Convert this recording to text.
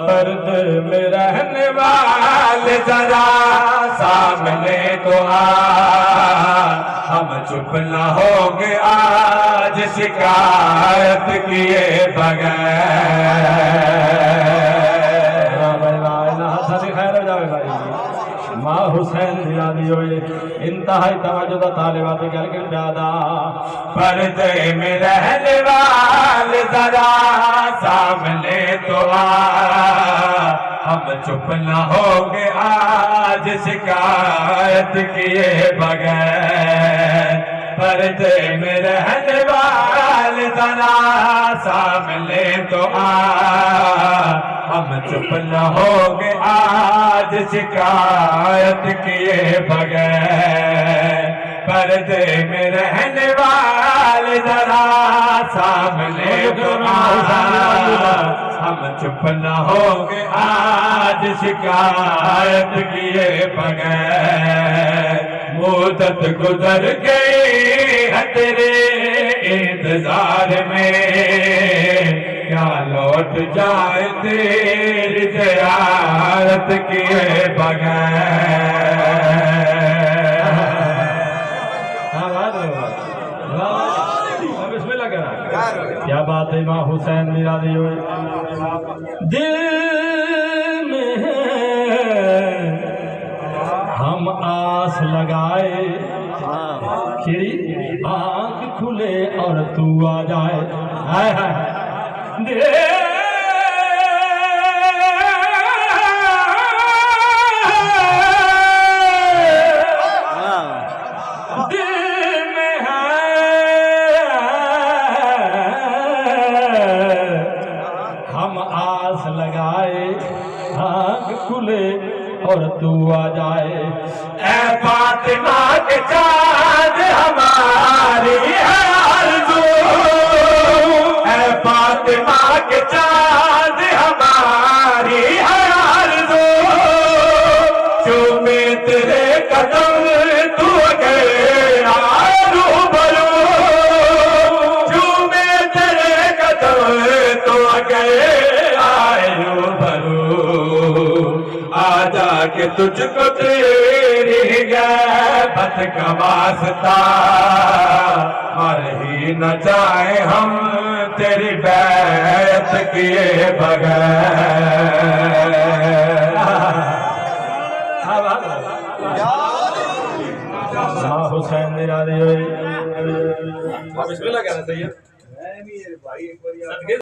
पर्द में रहने वाले जरा सामने तो आ, हम चुप न होंगे आज शिकायत किए बगैर। माँ हुसैन दिला दियो इंतहाई तवज्जो दा तालिबात गल के दादा पर्दे में रहने वाले जरा सामने तो आ, हम चुप न होंगे आज शिकायत किए बगैर। पर्दे में रहने वाले जरा सामने तो आ, हम चुप न होंगे आज शिकायत किए बगैर। पर्दे में रहने वाले जरा सामने तो आ, हम चुप न होंगे आज शिकायत किए बगैर। मुद्दत गुजर गई है तेरे इंतजार में, क्या लौट जाए तेरी ज़ियारत किए बगैर। बिस्मिल्लाह करा। क्या बात है माँ हुसैन मिला दी हुई दिल में हम आस लगाए, खिड़ी आँख खुले और तू आ जाए। हाय हाय दिल में है हम आस लगाए, आँख खुले और तू आ जाए। ऐ फातिमा के चाँद हमारी है आरज़ू, ऐ फातिमा के चाँद हमारी है आरज़ू। चूमे तेरे कदम तू गया रूबरू, चूमे तेरे कदम तू गया रूबरू। आजा के तुझको तेरी गैबत का वास्ता, मर ही न जाए हम तेरी बैत किए बगैर। हुसैन निराली बिस्मिल्लाह कहना चाहिए।